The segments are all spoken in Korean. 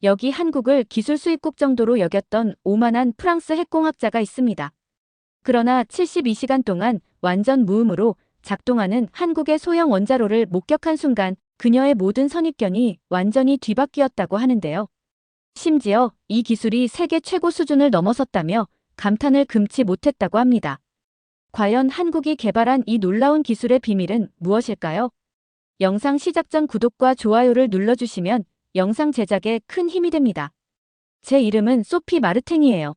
여기 한국을 기술 수입국 정도로 여겼던 오만한 프랑스 핵공학자가 있습니다. 그러나 72시간 동안 완전 무음으로 작동하는 한국의 소형 원자로를 목격한 순간 그녀의 모든 선입견이 완전히 뒤바뀌었다고 하는데요. 심지어 이 기술이 세계 최고 수준을 넘어섰다며 감탄을 금치 못했다고 합니다. 과연 한국이 개발한 이 놀라운 기술의 비밀은 무엇일까요? 영상 시작 전 구독과 좋아요를 눌러주시면 영상 제작에 큰 힘이 됩니다. 제 이름은 소피 마르탱이에요.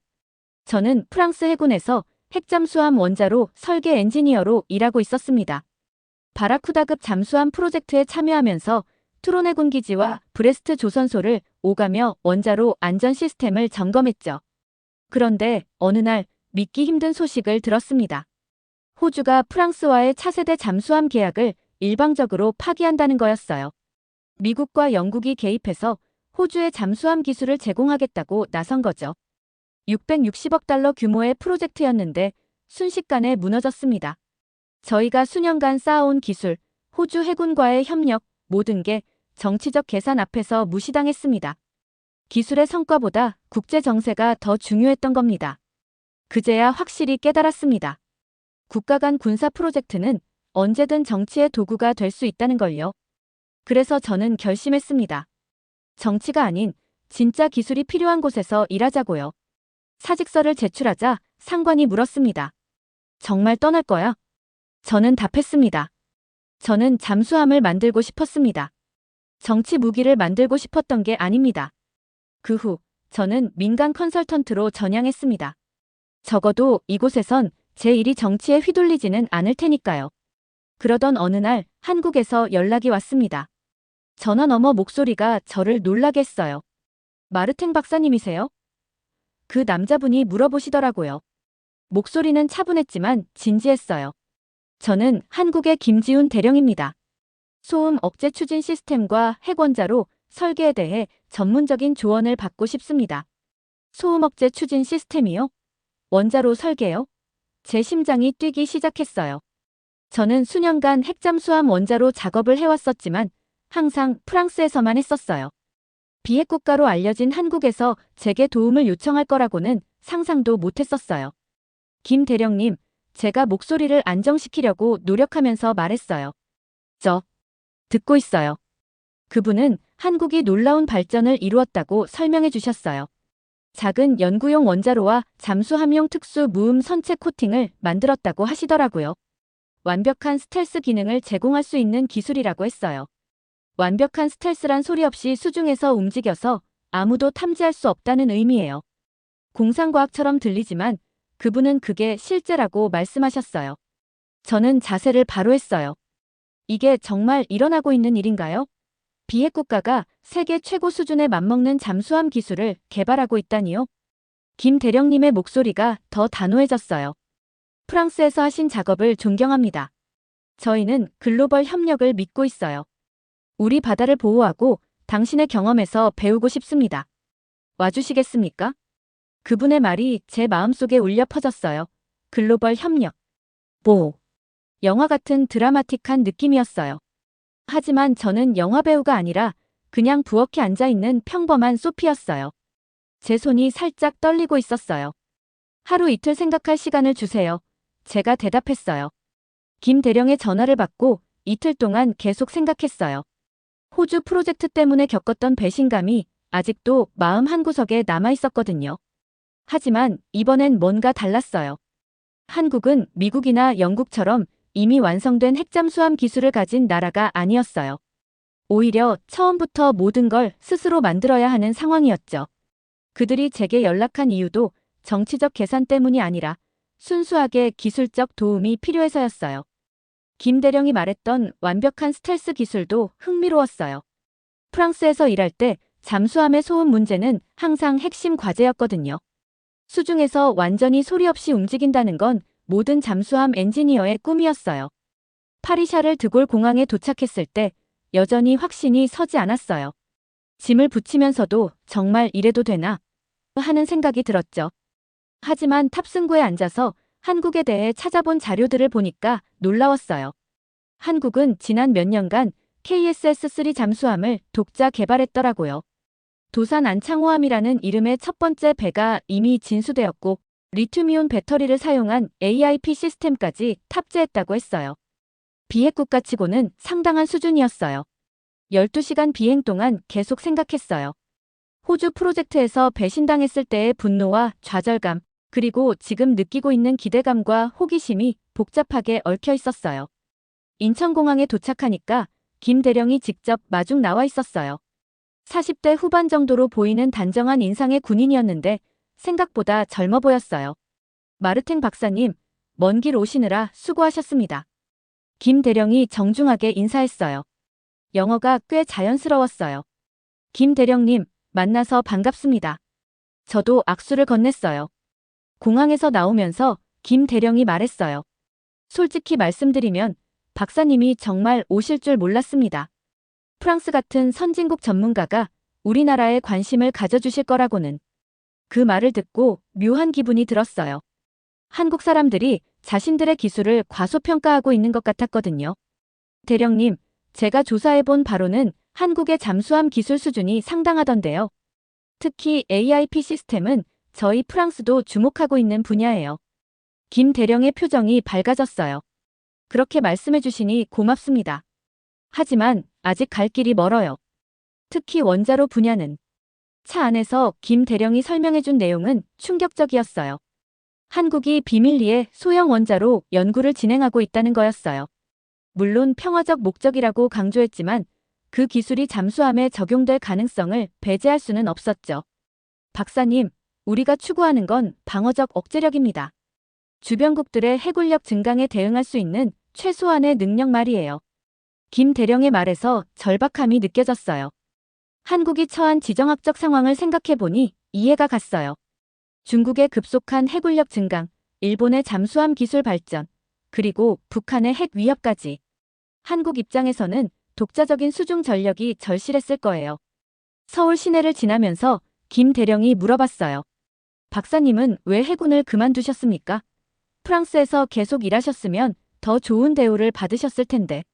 저는 프랑스 해군에서 핵잠수함 원자로 설계 엔지니어로 일하고 있었습니다. 바라쿠다급 잠수함 프로젝트에 참여하면서 투론 해군 기지와 브레스트 조선소를 오가며 원자로 안전 시스템을 점검했죠. 그런데 어느 날 믿기 힘든 소식을 들었습니다. 호주가 프랑스와의 차세대 잠수함 계약을 일방적으로 파기한다는 거였어요. 미국과 영국이 개입해서 호주의 잠수함 기술을 제공하겠다고 나선 거죠. 660억 달러 규모의 프로젝트였는데 순식간에 무너졌습니다. 저희가 수년간 쌓아온 기술, 호주 해군과의 협력, 모든 게 정치적 계산 앞에서 무시당했습니다. 기술의 성과보다 국제 정세가 더 중요했던 겁니다. 그제야 확실히 깨달았습니다. 국가 간 군사 프로젝트는 언제든 정치의 도구가 될 수 있다는 걸요. 그래서 저는 결심했습니다. 정치가 아닌 진짜 기술이 필요한 곳에서 일하자고요. 사직서를 제출하자 상관이 물었습니다. 정말 떠날 거야? 저는 답했습니다. 저는 잠수함을 만들고 싶었습니다. 정치 무기를 만들고 싶었던 게 아닙니다. 그 후 저는 민간 컨설턴트로 전향했습니다. 적어도 이곳에선 제 일이 정치에 휘둘리지는 않을 테니까요. 그러던 어느 날 한국에서 연락이 왔습니다. 전화 너머 목소리가 저를 놀라게 했어요. 마르탱 박사님이세요? 그 남자분이 물어보시더라고요. 목소리는 차분했지만 진지했어요. 저는 한국의 김지훈 대령입니다. 소음 억제 추진 시스템과 핵원자로 설계에 대해 전문적인 조언을 받고 싶습니다. 소음 억제 추진 시스템이요? 원자로 설계요? 제 심장이 뛰기 시작했어요. 저는 수년간 핵잠수함 원자로 작업을 해왔었지만 항상 프랑스에서만 했었어요. 비핵 국가로 알려진 한국에서 제게 도움을 요청할 거라고는 상상도 못했었어요. 김 대령님, 제가 목소리를 안정시키려고 노력하면서 말했어요. 듣고 있어요. 그분은 한국이 놀라운 발전을 이루었다고 설명해 주셨어요. 작은 연구용 원자로와 잠수함용 특수 무음 선체 코팅을 만들었다고 하시더라고요. 완벽한 스텔스 기능을 제공할 수 있는 기술이라고 했어요. 완벽한 스텔스란 소리 없이 수중에서 움직여서 아무도 탐지할 수 없다는 의미예요. 공상과학처럼 들리지만 그분은 그게 실제라고 말씀하셨어요. 저는 자세를 바로 했어요. 이게 정말 일어나고 있는 일인가요? 비핵 국가가 세계 최고 수준에 맞먹는 잠수함 기술을 개발하고 있다니요? 김 대령님의 목소리가 더 단호해졌어요. 프랑스에서 하신 작업을 존경합니다. 저희는 글로벌 협력을 믿고 있어요. 우리 바다를 보호하고 당신의 경험에서 배우고 싶습니다. 와주시겠습니까? 그분의 말이 제 마음속에 울려 퍼졌어요. 글로벌 협력. 영화 같은 드라마틱한 느낌이었어요. 하지만 저는 영화배우가 아니라 그냥 부엌에 앉아있는 평범한 소피였어요. 제 손이 살짝 떨리고 있었어요. 하루 이틀 생각할 시간을 주세요. 제가 대답했어요. 김 대령의 전화를 받고 이틀 동안 계속 생각했어요. 호주 프로젝트 때문에 겪었던 배신감이 아직도 마음 한구석에 남아있었거든요. 하지만 이번엔 뭔가 달랐어요. 한국은 미국이나 영국처럼 이미 완성된 핵잠수함 기술을 가진 나라가 아니었어요. 오히려 처음부터 모든 걸 스스로 만들어야 하는 상황이었죠. 그들이 제게 연락한 이유도 정치적 계산 때문이 아니라 순수하게 기술적 도움이 필요해서였어요. 김 대령이 말했던 완벽한 스텔스 기술도 흥미로웠어요. 프랑스에서 일할 때 잠수함의 소음 문제는 항상 핵심 과제였거든요. 수중에서 완전히 소리 없이 움직인다는 건 모든 잠수함 엔지니어의 꿈이었어요. 파리샤를 드골 공항에 도착했을 때 여전히 확신이 서지 않았어요. 짐을 붙이면서도 정말 이래도 되나? 하는 생각이 들었죠. 하지만 탑승구에 앉아서 한국에 대해 찾아본 자료들을 보니까 놀라웠어요. 한국은 지난 몇 년간 KSS-3 잠수함을 독자 개발했더라고요. 도산 안창호함이라는 이름의 첫 번째 배가 이미 진수되었고 리튬이온 배터리를 사용한 AIP 시스템까지 탑재했다고 했어요. 비핵국가 치고는 상당한 수준이었어요. 12시간 비행 동안 계속 생각했어요. 호주 프로젝트에서 배신당했을 때의 분노와 좌절감, 그리고 지금 느끼고 있는 기대감과 호기심이 복잡하게 얽혀 있었어요. 인천공항에 도착하니까 김 대령이 직접 마중 나와 있었어요. 40대 후반 정도로 보이는 단정한 인상의 군인이었는데 생각보다 젊어 보였어요. 마르탱 박사님, 먼 길 오시느라 수고하셨습니다. 김 대령이 정중하게 인사했어요. 영어가 꽤 자연스러웠어요. 김 대령님, 만나서 반갑습니다. 저도 악수를 건넸어요. 공항에서 나오면서 김 대령이 말했어요. 솔직히 말씀드리면 박사님이 정말 오실 줄 몰랐습니다. 프랑스 같은 선진국 전문가가 우리나라에 관심을 가져주실 거라고는. 그 말을 듣고 묘한 기분이 들었어요. 한국 사람들이 자신들의 기술을 과소평가하고 있는 것 같았거든요. 대령님, 제가 조사해본 바로는 한국의 잠수함 기술 수준이 상당하던데요. 특히 AIP 시스템은 저희 프랑스도 주목하고 있는 분야예요. 김 대령의 표정이 밝아졌어요. 그렇게 말씀해 주시니 고맙습니다. 하지만 아직 갈 길이 멀어요. 특히 원자로 분야는. 차 안에서 김 대령이 설명해 준 내용은 충격적이었어요. 한국이 비밀리에 소형 원자로 연구를 진행하고 있다는 거였어요. 물론 평화적 목적이라고 강조했지만 그 기술이 잠수함에 적용될 가능성을 배제할 수는 없었죠. 박사님, 우리가 추구하는 건 방어적 억제력입니다. 주변국들의 해군력 증강에 대응할 수 있는 최소한의 능력 말이에요. 김 대령의 말에서 절박함이 느껴졌어요. 한국이 처한 지정학적 상황을 생각해보니 이해가 갔어요. 중국의 급속한 해군력 증강, 일본의 잠수함 기술 발전, 그리고 북한의 핵 위협까지. 한국 입장에서는 독자적인 수중 전력이 절실했을 거예요. 서울 시내를 지나면서 김 대령이 물어봤어요. 박사님은 왜 해군을 그만두셨습니까? 프랑스에서 계속 일하셨으면 더 좋은 대우를 받으셨을 텐데.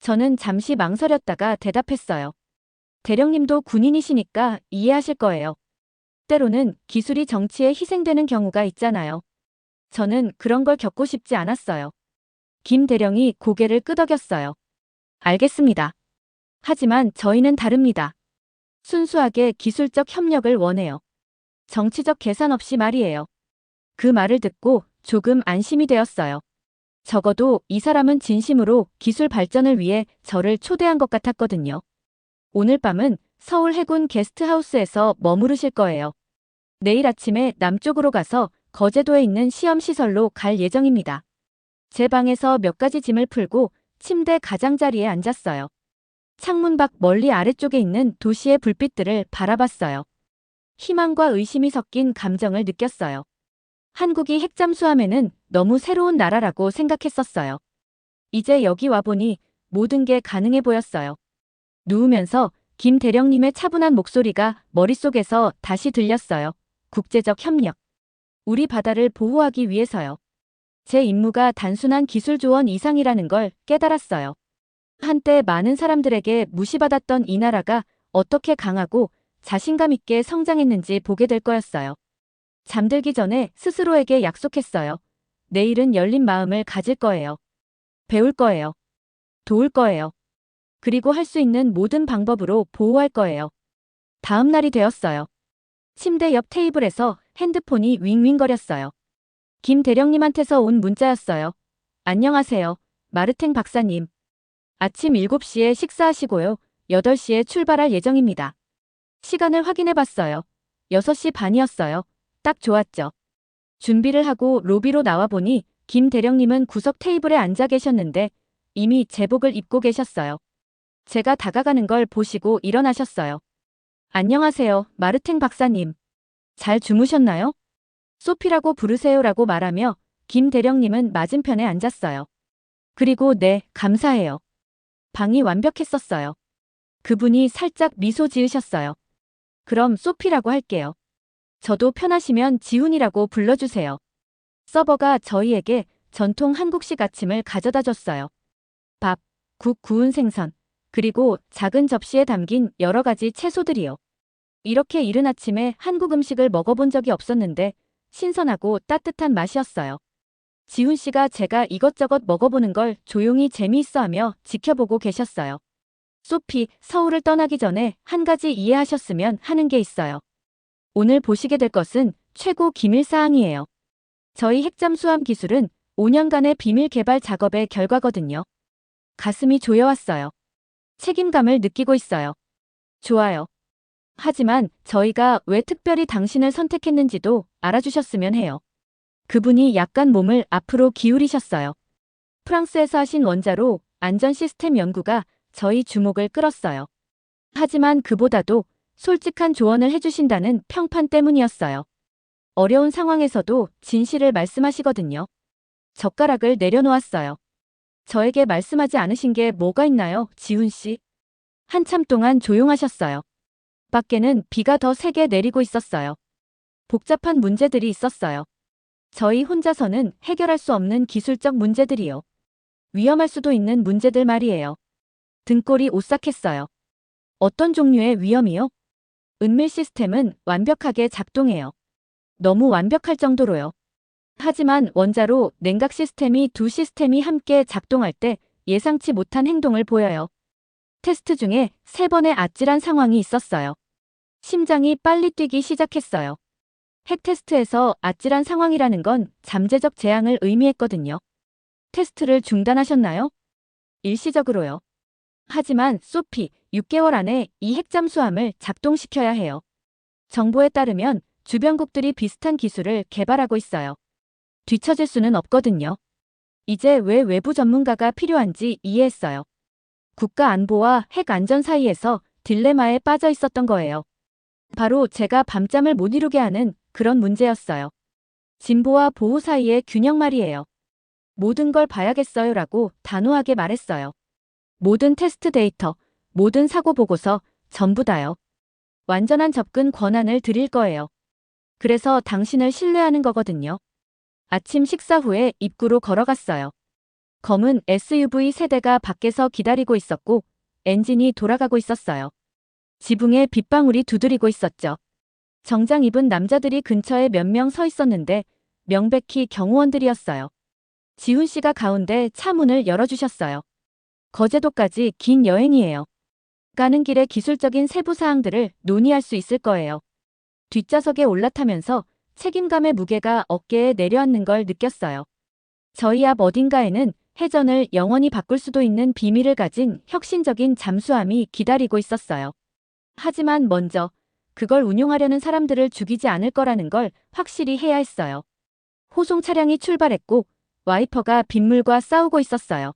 저는 잠시 망설였다가 대답했어요. 대령님도 군인이시니까 이해하실 거예요. 때로는 기술이 정치에 희생되는 경우가 있잖아요. 저는 그런 걸 겪고 싶지 않았어요. 김 대령이 고개를 끄덕였어요. 알겠습니다. 하지만 저희는 다릅니다. 순수하게 기술적 협력을 원해요. 정치적 계산 없이 말이에요. 그 말을 듣고 조금 안심이 되었어요. 적어도 이 사람은 진심으로 기술 발전을 위해 저를 초대한 것 같았거든요. 오늘 밤은 서울 해군 게스트하우스에서 머무르실 거예요. 내일 아침에 남쪽으로 가서 거제도에 있는 시험시설로 갈 예정입니다. 제 방에서 몇 가지 짐을 풀고 침대 가장자리에 앉았어요. 창문 밖 멀리 아래쪽에 있는 도시의 불빛들을 바라봤어요. 희망과 의심이 섞인 감정을 느꼈어요. 한국이 핵잠수함에는 너무 새로운 나라라고 생각했었어요. 이제 여기 와보니 모든 게 가능해 보였어요. 누우면서 김 대령님의 차분한 목소리가 머릿속에서 다시 들렸어요. 국제적 협력. 우리 바다를 보호하기 위해서요. 제 임무가 단순한 기술 조언 이상이라는 걸 깨달았어요. 한때 많은 사람들에게 무시받았던 이 나라가 어떻게 강하고 자신감 있게 성장했는지 보게 될 거였어요. 잠들기 전에 스스로에게 약속했어요. 내일은 열린 마음을 가질 거예요. 배울 거예요. 도울 거예요. 그리고 할 수 있는 모든 방법으로 보호할 거예요. 다음 날이 되었어요. 침대 옆 테이블에서 핸드폰이 윙윙거렸어요. 김 대령님한테서 온 문자였어요. 안녕하세요. 마르탱 박사님. 아침 7시에 식사하시고요. 8시에 출발할 예정입니다. 시간을 확인해 봤어요. 6시 반이었어요. 딱 좋았죠. 준비를 하고 로비로 나와보니 김 대령님은 구석 테이블에 앉아 계셨는데 이미 제복을 입고 계셨어요. 제가 다가가는 걸 보시고 일어나셨어요. 안녕하세요, 마르탱 박사님. 잘 주무셨나요? 소피라고 부르세요라고 말하며 김 대령님은 맞은편에 앉았어요. 그리고 네, 감사해요. 방이 완벽했었어요. 그분이 살짝 미소 지으셨어요. 그럼 소피라고 할게요. 저도 편하시면 지훈이라고 불러주세요. 서버가 저희에게 전통 한국식 아침을 가져다 줬어요. 밥, 국, 구운 생선, 그리고 작은 접시에 담긴 여러 가지 채소들이요. 이렇게 이른 아침에 한국 음식을 먹어본 적이 없었는데 신선하고 따뜻한 맛이었어요. 지훈 씨가 제가 이것저것 먹어보는 걸 조용히 재미있어 하며 지켜보고 계셨어요. 소피, 서울을 떠나기 전에 한 가지 이해하셨으면 하는 게 있어요. 오늘 보시게 될 것은 최고 기밀사항이에요. 저희 핵잠수함 기술은 5년간의 비밀 개발 작업의 결과거든요. 가슴이 조여왔어요. 책임감을 느끼고 있어요. 좋아요. 하지만 저희가 왜 특별히 당신을 선택했는지도 알아주셨으면 해요. 그분이 약간 몸을 앞으로 기울이셨어요. 프랑스에서 하신 원자로 안전 시스템 연구가 저희 주목을 끌었어요. 하지만 그보다도 솔직한 조언을 해주신다는 평판 때문이었어요. 어려운 상황에서도 진실을 말씀하시거든요. 젓가락을 내려놓았어요. 저에게 말씀하지 않으신 게 뭐가 있나요, 지훈 씨? 한참 동안 조용하셨어요. 밖에는 비가 더 세게 내리고 있었어요. 복잡한 문제들이 있었어요. 저희 혼자서는 해결할 수 없는 기술적 문제들이요. 위험할 수도 있는 문제들 말이에요. 등골이 오싹했어요. 어떤 종류의 위험이요? 은밀 시스템은 완벽하게 작동해요. 너무 완벽할 정도로요. 하지만 원자로 냉각 시스템이 두 시스템이 함께 작동할 때 예상치 못한 행동을 보여요. 테스트 중에 3번의 아찔한 상황이 있었어요. 심장이 빨리 뛰기 시작했어요. 핵 테스트에서 아찔한 상황이라는 건 잠재적 재앙을 의미했거든요. 테스트를 중단하셨나요? 일시적으로요. 하지만 소피, 6개월 안에 이 핵잠수함을 작동시켜야 해요. 정보에 따르면 주변국들이 비슷한 기술을 개발하고 있어요. 뒤처질 수는 없거든요. 이제 왜 외부 전문가가 필요한지 이해했어요. 국가 안보와 핵 안전 사이에서 딜레마에 빠져 있었던 거예요. 바로 제가 밤잠을 못 이루게 하는 그런 문제였어요. 진보와 보호 사이의 균형 말이에요. 모든 걸 봐야겠어요라고 단호하게 말했어요. 모든 테스트 데이터, 모든 사고 보고서, 전부 다요. 완전한 접근 권한을 드릴 거예요. 그래서 당신을 신뢰하는 거거든요. 아침 식사 후에 입구로 걸어갔어요. 검은 SUV 세대가 밖에서 기다리고 있었고 엔진이 돌아가고 있었어요. 지붕에 빗방울이 두드리고 있었죠. 정장 입은 남자들이 근처에 몇 명 서 있었는데 명백히 경호원들이었어요. 지훈 씨가 가운데 차 문을 열어주셨어요. 거제도까지 긴 여행이에요. 가는 길에 기술적인 세부 사항들을 논의할 수 있을 거예요. 뒷좌석에 올라타면서 책임감의 무게가 어깨에 내려앉는 걸 느꼈어요. 저희 앞 어딘가에는 해전을 영원히 바꿀 수도 있는 비밀을 가진 혁신적인 잠수함이 기다리고 있었어요. 하지만 먼저 그걸 운용하려는 사람들을 죽이지 않을 거라는 걸 확실히 해야 했어요. 호송 차량이 출발했고 와이퍼가 빗물과 싸우고 있었어요.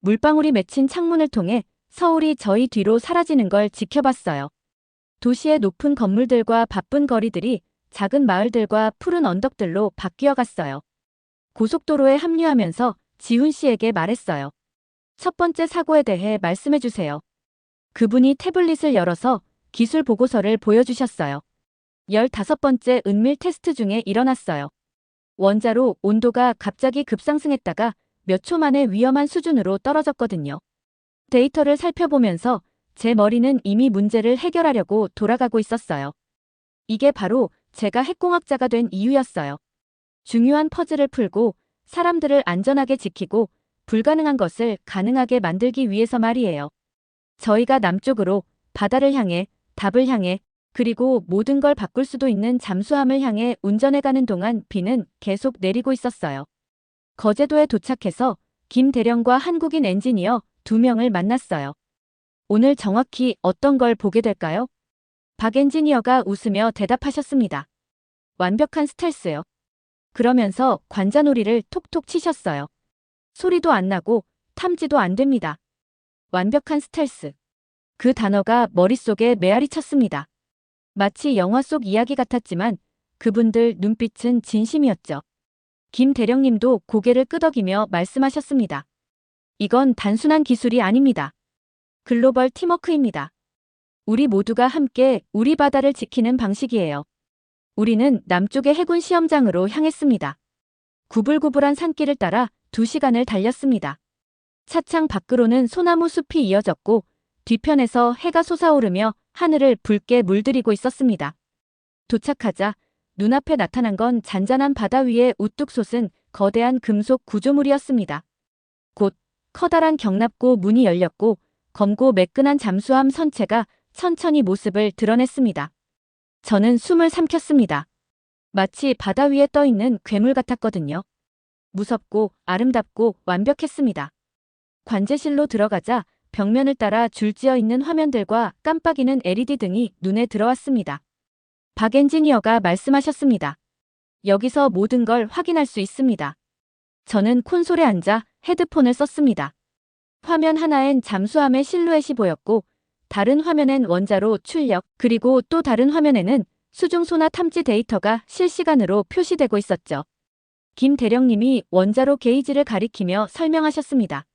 물방울이 맺힌 창문을 통해 서울이 저희 뒤로 사라지는 걸 지켜봤어요. 도시의 높은 건물들과 바쁜 거리들이 작은 마을들과 푸른 언덕들로 바뀌어 갔어요. 고속도로에 합류하면서 지훈 씨에게 말했어요. 첫 번째 사고에 대해 말씀해 주세요. 그분이 태블릿을 열어서 기술 보고서를 보여주셨어요. 15번째 은밀 테스트 중에 일어났어요. 원자로 온도가 갑자기 급상승했다가 몇 초 만에 위험한 수준으로 떨어졌거든요. 데이터를 살펴보면서 제 머리는 이미 문제를 해결하려고 돌아가고 있었어요. 이게 바로 제가 핵공학자가 된 이유였어요. 중요한 퍼즐을 풀고 사람들을 안전하게 지키고 불가능한 것을 가능하게 만들기 위해서 말이에요. 저희가 남쪽으로 바다를 향해 답을 향해 그리고 모든 걸 바꿀 수도 있는 잠수함을 향해 운전해가는 동안 비는 계속 내리고 있었어요. 거제도에 도착해서 김 대령과 한국인 엔지니어 2명을 만났어요. 오늘 정확히 어떤 걸 보게 될까요? 박 엔지니어가 웃으며 대답하셨습니다. 완벽한 스텔스요. 그러면서 관자놀이를 톡톡 치셨어요. 소리도 안 나고 탐지도 안 됩니다. 완벽한 스텔스. 그 단어가 머릿속에 메아리 쳤습니다. 마치 영화 속 이야기 같았지만 그분들 눈빛은 진심이었죠. 김 대령님도 고개를 끄덕이며 말씀하셨습니다. 이건 단순한 기술이 아닙니다. 글로벌 팀워크입니다. 우리 모두가 함께 우리 바다를 지키는 방식이에요. 우리는 남쪽의 해군 시험장으로 향했습니다. 구불구불한 산길을 따라 2시간을 달렸습니다. 차창 밖으로는 소나무 숲이 이어졌고 뒤편에서 해가 솟아오르며 하늘을 붉게 물들이고 있었습니다. 도착하자 눈앞에 나타난 건 잔잔한 바다 위에 우뚝 솟은 거대한 금속 구조물이었습니다. 곧 커다란 경납고 문이 열렸고 검고 매끈한 잠수함 선체가 천천히 모습을 드러냈습니다. 저는 숨을 삼켰습니다. 마치 바다 위에 떠있는 괴물 같았거든요. 무섭고 아름답고 완벽했습니다. 관제실로 들어가자 벽면을 따라 줄지어 있는 화면들과 깜빡이는 LED 등이 눈에 들어왔습니다. 박 엔지니어가 말씀하셨습니다. 여기서 모든 걸 확인할 수 있습니다. 저는 콘솔에 앉아 헤드폰을 썼습니다. 화면 하나엔 잠수함의 실루엣이 보였고 다른 화면엔 원자로 출력 그리고 또 다른 화면에는 수중 소나 탐지 데이터가 실시간으로 표시되고 있었죠. 김 대령님이 원자로 게이지를 가리키며 설명하셨습니다.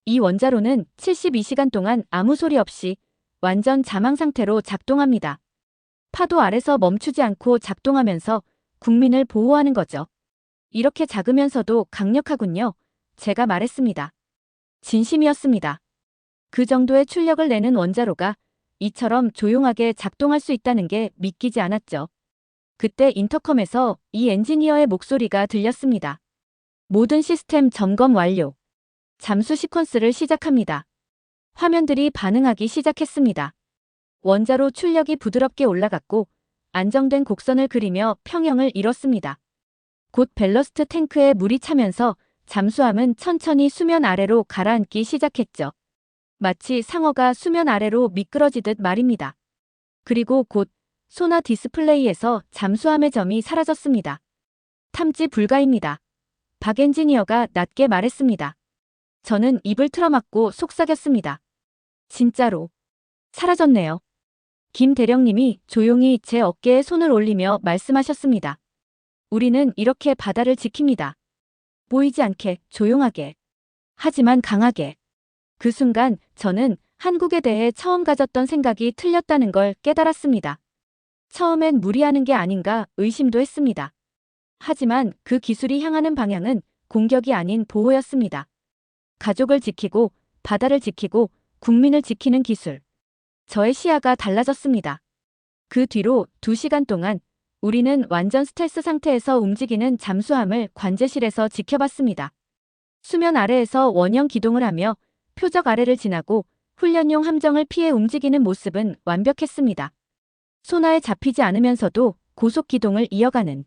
이 원자로는 72시간 동안 아무 소리 없이 완전 잠항 상태로 작동합니다. 파도 아래서 멈추지 않고 작동하면서 국민을 보호하는 거죠. 이렇게 작으면서도 강력하군요. 제가 말했습니다. 진심이었습니다. 그 정도의 출력을 내는 원자로가 이처럼 조용하게 작동할 수 있다는 게 믿기지 않았죠. 그때 인터컴에서 이 엔지니어의 목소리가 들렸습니다. 모든 시스템 점검 완료. 잠수 시퀀스를 시작합니다. 화면들이 반응하기 시작했습니다. 원자로 출력이 부드럽게 올라갔고 안정된 곡선을 그리며 평형을 이뤘습니다. 곧 밸러스트 탱크에 물이 차면서 잠수함은 천천히 수면 아래로 가라앉기 시작했죠. 마치 상어가 수면 아래로 미끄러지듯 말입니다. 그리고 곧 소나 디스플레이에서 잠수함의 점이 사라졌습니다. 탐지 불가입니다. 박 엔지니어가 낮게 말했습니다. 저는 입을 틀어막고 속삭였습니다. 진짜로 사라졌네요. 김 대령님이 조용히 제 어깨에 손을 올리며 말씀하셨습니다. 우리는 이렇게 바다를 지킵니다. 보이지 않게, 조용하게. 하지만 강하게. 그 순간 저는 한국에 대해 처음 가졌던 생각이 틀렸다는 걸 깨달았습니다. 처음엔 무리하는 게 아닌가 의심도 했습니다. 하지만 그 기술이 향하는 방향은 공격이 아닌 보호였습니다. 가족을 지키고 바다를 지키고 국민을 지키는 기술. 저의 시야가 달라졌습니다. 그 뒤로 2시간 동안 우리는 완전 스텔스 상태에서 움직이는 잠수함을 관제실에서 지켜봤습니다. 수면 아래에서 원형 기동을 하며 표적 아래를 지나고 훈련용 함정을 피해 움직이는 모습은 완벽했습니다. 소나에 잡히지 않으면서도 고속 기동을 이어가는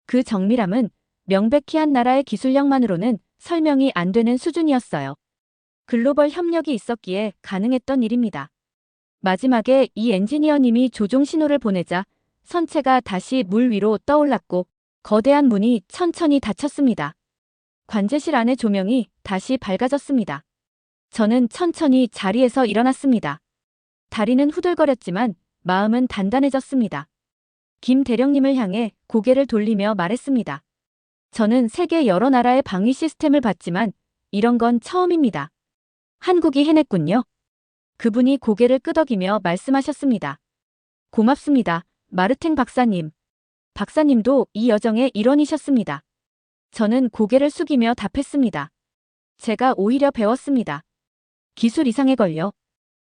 그 정밀함은 명백히 한 나라의 기술력만으로는 설명이 안 되는 수준이었어요. 글로벌 협력이 있었기에 가능했던 일입니다. 마지막에 이 엔지니어님이 조종 신호를 보내자 선체가 다시 물 위로 떠올랐고 거대한 문이 천천히 닫혔습니다. 관제실 안의 조명이 다시 밝아졌습니다. 저는 천천히 자리에서 일어났습니다. 다리는 후들거렸지만 마음은 단단해졌습니다. 김 대령님을 향해 고개를 돌리며 말했습니다. 저는 세계 여러 나라의 방위 시스템을 봤지만 이런 건 처음입니다. 한국이 해냈군요. 그분이 고개를 끄덕이며 말씀하셨습니다. 고맙습니다. 마르탱 박사님. 박사님도 이 여정의 일원이셨습니다. 저는 고개를 숙이며 답했습니다. 제가 오히려 배웠습니다. 기술 이상에 걸려.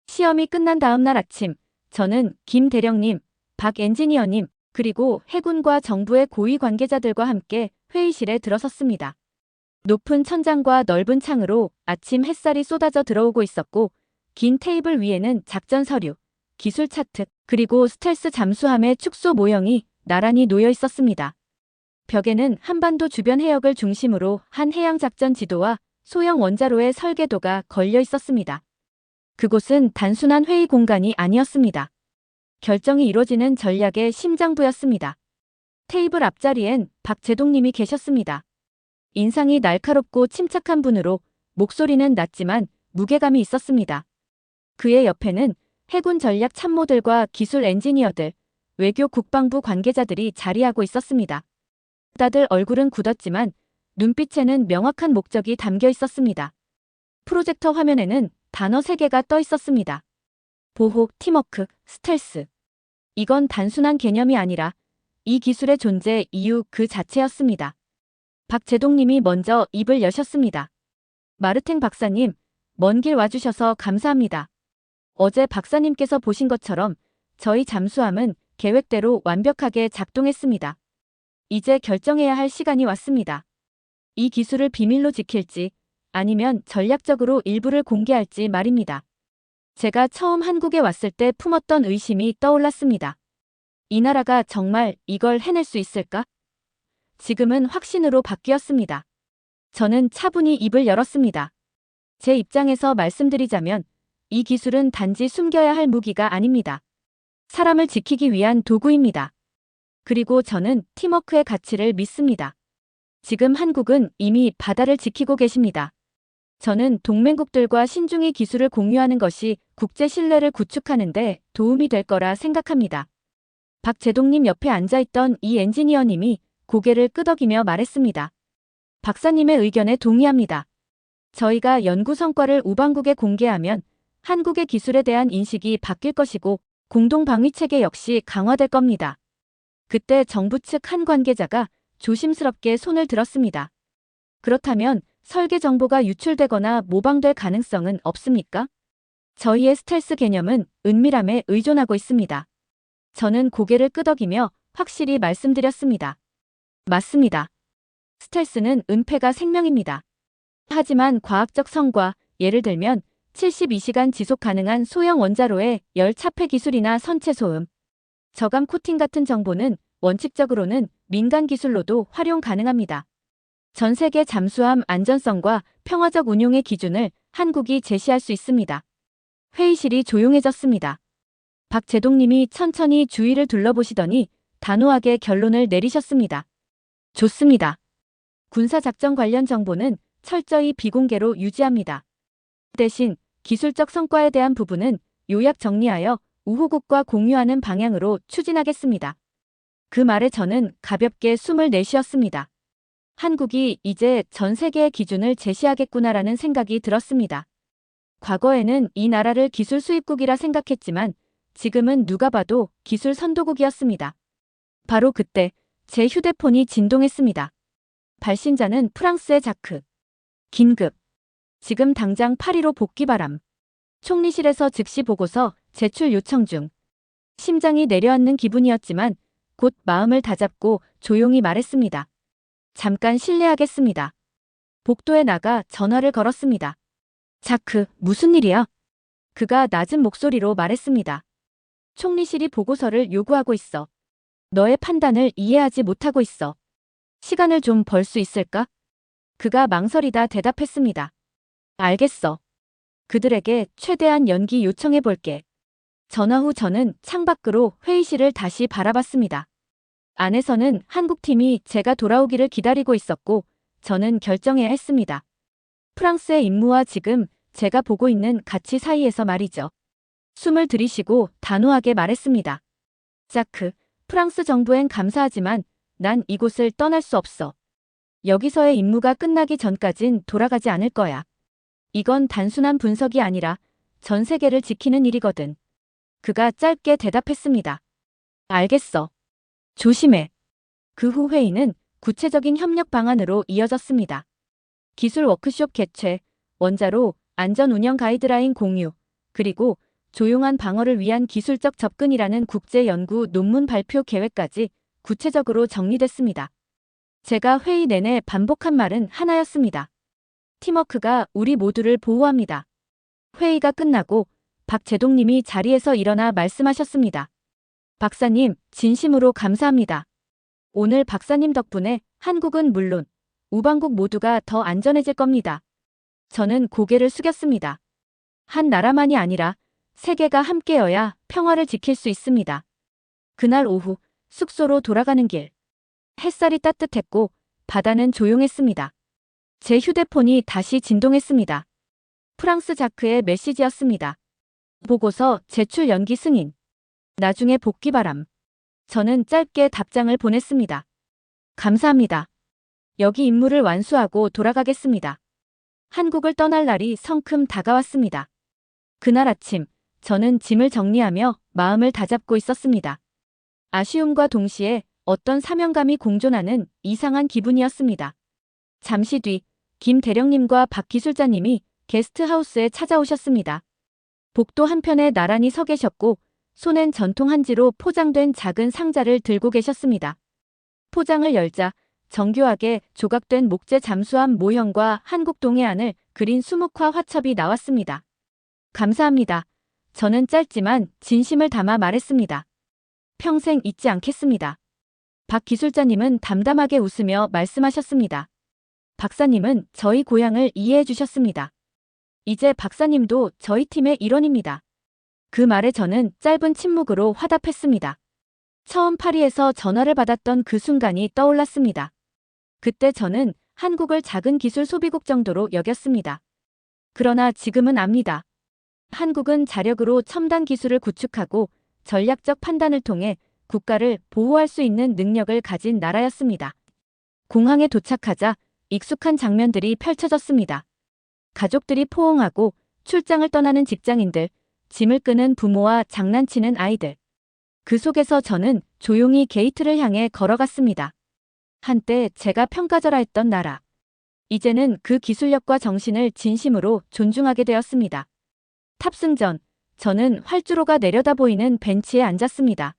시험이 끝난 다음 날 아침, 저는 김 대령님, 박 엔지니어님, 그리고 해군과 정부의 고위 관계자들과 함께 회의실에 들어섰습니다. 높은 천장과 넓은 창으로 아침 햇살이 쏟아져 들어오고 있었고 긴 테이블 위에는 작전 서류, 기술 차트, 그리고 스텔스 잠수함의 축소 모형이 나란히 놓여 있었습니다. 벽에는 한반도 주변 해역을 중심으로 한 해양작전 지도와 소형 원자로의 설계도가 걸려 있었습니다. 그곳은 단순한 회의 공간이 아니었습니다. 결정이 이루어지는 전략의 심장부였습니다. 테이블 앞자리엔 박재동님이 계셨습니다. 인상이 날카롭고 침착한 분으로 목소리는 낮지만 무게감이 있었습니다. 그의 옆에는 해군 전략 참모들과 기술 엔지니어들, 외교 국방부 관계자들이 자리하고 있었습니다. 다들 얼굴은 굳었지만 눈빛에는 명확한 목적이 담겨 있었습니다. 프로젝터 화면에는 단어 3개가 떠 있었습니다. 보호, 팀워크, 스텔스. 이건 단순한 개념이 아니라 이 기술의 존재 이유 그 자체였습니다. 박재동님이 먼저 입을 여셨습니다. 마르탱 박사님, 먼 길 와주셔서 감사합니다. 어제 박사님께서 보신 것처럼 저희 잠수함은 계획대로 완벽하게 작동했습니다. 이제 결정해야 할 시간이 왔습니다. 이 기술을 비밀로 지킬지 아니면 전략적으로 일부를 공개할지 말입니다. 제가 처음 한국에 왔을 때 품었던 의심이 떠올랐습니다. 이 나라가 정말 이걸 해낼 수 있을까? 지금은 확신으로 바뀌었습니다. 저는 차분히 입을 열었습니다. 제 입장에서 말씀드리자면 이 기술은 단지 숨겨야 할 무기가 아닙니다. 사람을 지키기 위한 도구입니다. 그리고 저는 팀워크의 가치를 믿습니다. 지금 한국은 이미 바다를 지키고 계십니다. 저는 동맹국들과 신중히 기술을 공유하는 것이 국제 신뢰를 구축하는 데 도움이 될 거라 생각합니다. 박재동님 옆에 앉아있던 이 엔지니어님이 고개를 끄덕이며 말했습니다. 박사님의 의견에 동의합니다. 저희가 연구 성과를 우방국에 공개하면 한국의 기술에 대한 인식이 바뀔 것이고 공동방위체계 역시 강화될 겁니다. 그때 정부 측 한 관계자가 조심스럽게 손을 들었습니다. 그렇다면 설계 정보가 유출되거나 모방될 가능성은 없습니까? 저희의 스텔스 개념은 은밀함에 의존하고 있습니다. 저는 고개를 끄덕이며 확실히 말씀드렸습니다. 맞습니다. 스텔스는 은폐가 생명입니다. 하지만 과학적 성과, 예를 들면 72시간 지속 가능한 소형 원자로의 열 차폐 기술이나 선체 소음, 저감 코팅 같은 정보는 원칙적으로는 민간 기술로도 활용 가능합니다. 전 세계 잠수함 안전성과 평화적 운용의 기준을 한국이 제시할 수 있습니다. 회의실이 조용해졌습니다. 박재동님이 천천히 주위를 둘러보시더니 단호하게 결론을 내리셨습니다. 좋습니다. 군사작전 관련 정보는 철저히 비공개로 유지합니다. 대신 기술적 성과에 대한 부분은 요약 정리하여 우호국과 공유하는 방향으로 추진하겠습니다. 그 말에 저는 가볍게 숨을 내쉬었습니다. 한국이 이제 전 세계의 기준을 제시하겠구나라는 생각이 들었습니다. 과거에는 이 나라를 기술 수입국이라 생각했지만 지금은 누가 봐도 기술 선도국이었습니다. 바로 그때 제 휴대폰이 진동했습니다. 발신자는 프랑스의 자크. 긴급. 지금 당장 파리로 복귀 바람. 총리실에서 즉시 보고서 제출 요청 중. 심장이 내려앉는 기분이었지만 곧 마음을 다잡고 조용히 말했습니다. 잠깐 실례하겠습니다. 복도에 나가 전화를 걸었습니다. 자크, 무슨 일이야? 그가 낮은 목소리로 말했습니다. 총리실이 보고서를 요구하고 있어. 너의 판단을 이해하지 못하고 있어. 시간을 좀 벌 수 있을까? 그가 망설이다 대답했습니다. 알겠어. 그들에게 최대한 연기 요청해 볼게. 전화 후 저는 창밖으로 회의실을 다시 바라봤습니다. 안에서는 한국팀이 제가 돌아오기를 기다리고 있었고 저는 결정해야 했습니다. 프랑스의 임무와 지금 제가 보고 있는 가치 사이에서 말이죠. 숨을 들이쉬고 단호하게 말했습니다. 자크, 프랑스 정부엔 감사하지만 난 이곳을 떠날 수 없어. 여기서의 임무가 끝나기 전까진 돌아가지 않을 거야. 이건 단순한 분석이 아니라 전 세계를 지키는 일이거든. 그가 짧게 대답했습니다. 알겠어. 조심해. 그 후 회의는 구체적인 협력 방안으로 이어졌습니다. 기술 워크숍 개최, 원자로 안전 운영 가이드라인 공유, 그리고 조용한 방어를 위한 기술적 접근이라는 국제 연구 논문 발표 계획까지 구체적으로 정리됐습니다. 제가 회의 내내 반복한 말은 하나였습니다. 팀워크가 우리 모두를 보호합니다. 회의가 끝나고 박재동님이 자리에서 일어나 말씀하셨습니다. 박사님, 진심으로 감사합니다. 오늘 박사님 덕분에 한국은 물론 우방국 모두가 더 안전해질 겁니다. 저는 고개를 숙였습니다. 한 나라만이 아니라 세계가 함께여야 평화를 지킬 수 있습니다. 그날 오후 숙소로 돌아가는 길. 햇살이 따뜻했고 바다는 조용했습니다. 제 휴대폰이 다시 진동했습니다. 프랑스 자크의 메시지였습니다. 보고서 제출 연기 승인. 나중에 복귀 바람. 저는 짧게 답장을 보냈습니다. 감사합니다. 여기 임무를 완수하고 돌아가겠습니다. 한국을 떠날 날이 성큼 다가왔습니다. 그날 아침, 저는 짐을 정리하며 마음을 다잡고 있었습니다. 아쉬움과 동시에 어떤 사명감이 공존하는 이상한 기분이었습니다. 잠시 뒤, 김 대령님과 박 기술자님이 게스트하우스에 찾아오셨습니다. 복도 한편에 나란히 서 계셨고 손엔 전통 한지로 포장된 작은 상자를 들고 계셨습니다. 포장을 열자 정교하게 조각된 목재 잠수함 모형과 한국 동해안을 그린 수묵화 화첩이 나왔습니다. 감사합니다. 저는 짧지만 진심을 담아 말했습니다. 평생 잊지 않겠습니다. 박 기술자님은 담담하게 웃으며 말씀하셨습니다. 박사님은 저희 고향을 이해해 주셨습니다. 이제 박사님도 저희 팀의 일원입니다. 그 말에 저는 짧은 침묵으로 화답했습니다. 처음 파리에서 전화를 받았던 그 순간이 떠올랐습니다. 그때 저는 한국을 작은 기술 소비국 정도로 여겼습니다. 그러나 지금은 압니다. 한국은 자력으로 첨단 기술을 구축하고 전략적 판단을 통해 국가를 보호할 수 있는 능력을 가진 나라였습니다. 공항에 도착하자 익숙한 장면들이 펼쳐졌습니다. 가족들이 포옹하고 출장을 떠나는 직장인들, 짐을 끄는 부모와 장난치는 아이들. 그 속에서 저는 조용히 게이트를 향해 걸어갔습니다. 한때 제가 평가절하했던 나라. 이제는 그 기술력과 정신을 진심으로 존중하게 되었습니다. 탑승 전, 저는 활주로가 내려다 보이는 벤치에 앉았습니다.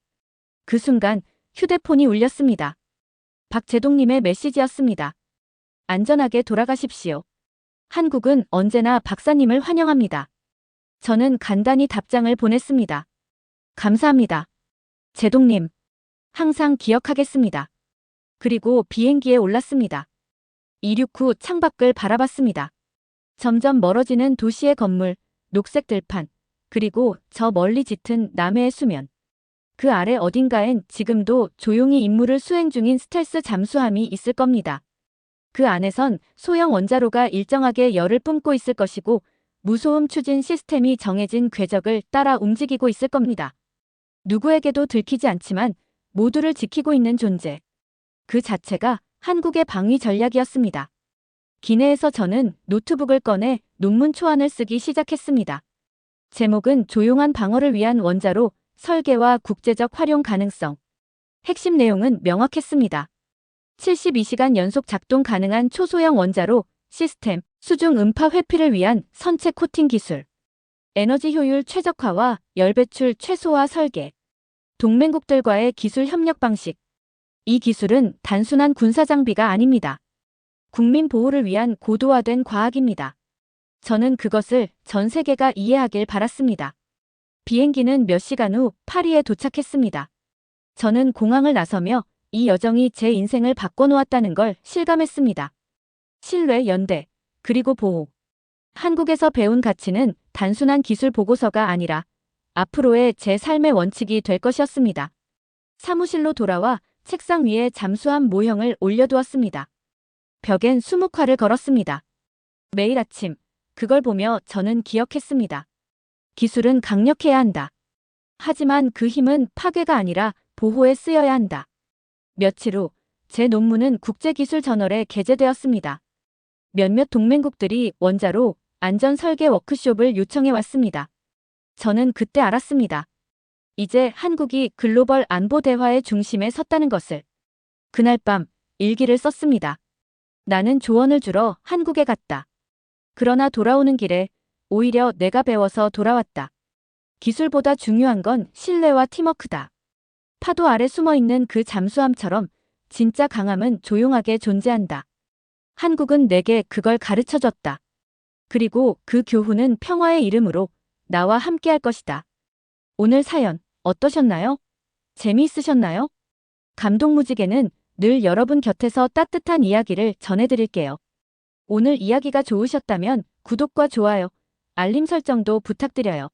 그 순간 휴대폰이 울렸습니다. 박재동님의 메시지였습니다. 안전하게 돌아가십시오. 한국은 언제나 박사님을 환영합니다. 저는 간단히 답장을 보냈습니다. 감사합니다. 제동님, 항상 기억하겠습니다. 그리고 비행기에 올랐습니다. 이륙 후 창밖을 바라봤습니다. 점점 멀어지는 도시의 건물, 녹색 들판, 그리고 저 멀리 짙은 남해의 수면. 그 아래 어딘가엔 지금도 조용히 임무를 수행 중인 스텔스 잠수함이 있을 겁니다. 그 안에선 소형 원자로가 일정하게 열을 뿜고 있을 것이고 무소음 추진 시스템이 정해진 궤적을 따라 움직이고 있을 겁니다. 누구에게도 들키지 않지만 모두를 지키고 있는 존재. 그 자체가 한국의 방위 전략이었습니다. 기내에서 저는 노트북을 꺼내 논문 초안을 쓰기 시작했습니다. 제목은 조용한 방어를 위한 원자로, 설계와 국제적 활용 가능성. 핵심 내용은 명확했습니다. 72시간 연속 작동 가능한 초소형 원자로, 시스템, 수중 음파 회피를 위한 선체 코팅 기술. 에너지 효율 최적화와 열 배출 최소화 설계. 동맹국들과의 기술 협력 방식. 이 기술은 단순한 군사 장비가 아닙니다. 국민 보호를 위한 고도화된 과학입니다. 저는 그것을 전 세계가 이해하길 바랐습니다. 비행기는 몇 시간 후 파리에 도착했습니다. 저는 공항을 나서며 이 여정이 제 인생을 바꿔놓았다는 걸 실감했습니다. 신뢰, 연대, 그리고 보호. 한국에서 배운 가치는 단순한 기술 보고서가 아니라 앞으로의 제 삶의 원칙이 될 것이었습니다. 사무실로 돌아와 책상 위에 잠수함 모형을 올려두었습니다. 벽엔 수묵화를 걸었습니다. 매일 아침 그걸 보며 저는 기억했습니다. 기술은 강력해야 한다. 하지만 그 힘은 파괴가 아니라 보호에 쓰여야 한다. 며칠 후 제 논문은 국제기술저널에 게재되었습니다. 몇몇 동맹국들이 원자로 안전 설계 워크숍을 요청해 왔습니다. 저는 그때 알았습니다. 이제 한국이 글로벌 안보 대화의 중심에 섰다는 것을. 그날 밤 일기를 썼습니다. 나는 조언을 주러 한국에 갔다. 그러나 돌아오는 길에 오히려 내가 배워서 돌아왔다. 기술보다 중요한 건 신뢰와 팀워크다. 파도 아래 숨어있는 그 잠수함처럼 진짜 강함은 조용하게 존재한다. 한국은 내게 그걸 가르쳐줬다. 그리고 그 교훈은 평화의 이름으로 나와 함께할 것이다. 오늘 사연 어떠셨나요? 재미있으셨나요? 감동무지개는 늘 여러분 곁에서 따뜻한 이야기를 전해드릴게요. 오늘 이야기가 좋으셨다면 구독과 좋아요, 알림 설정도 부탁드려요.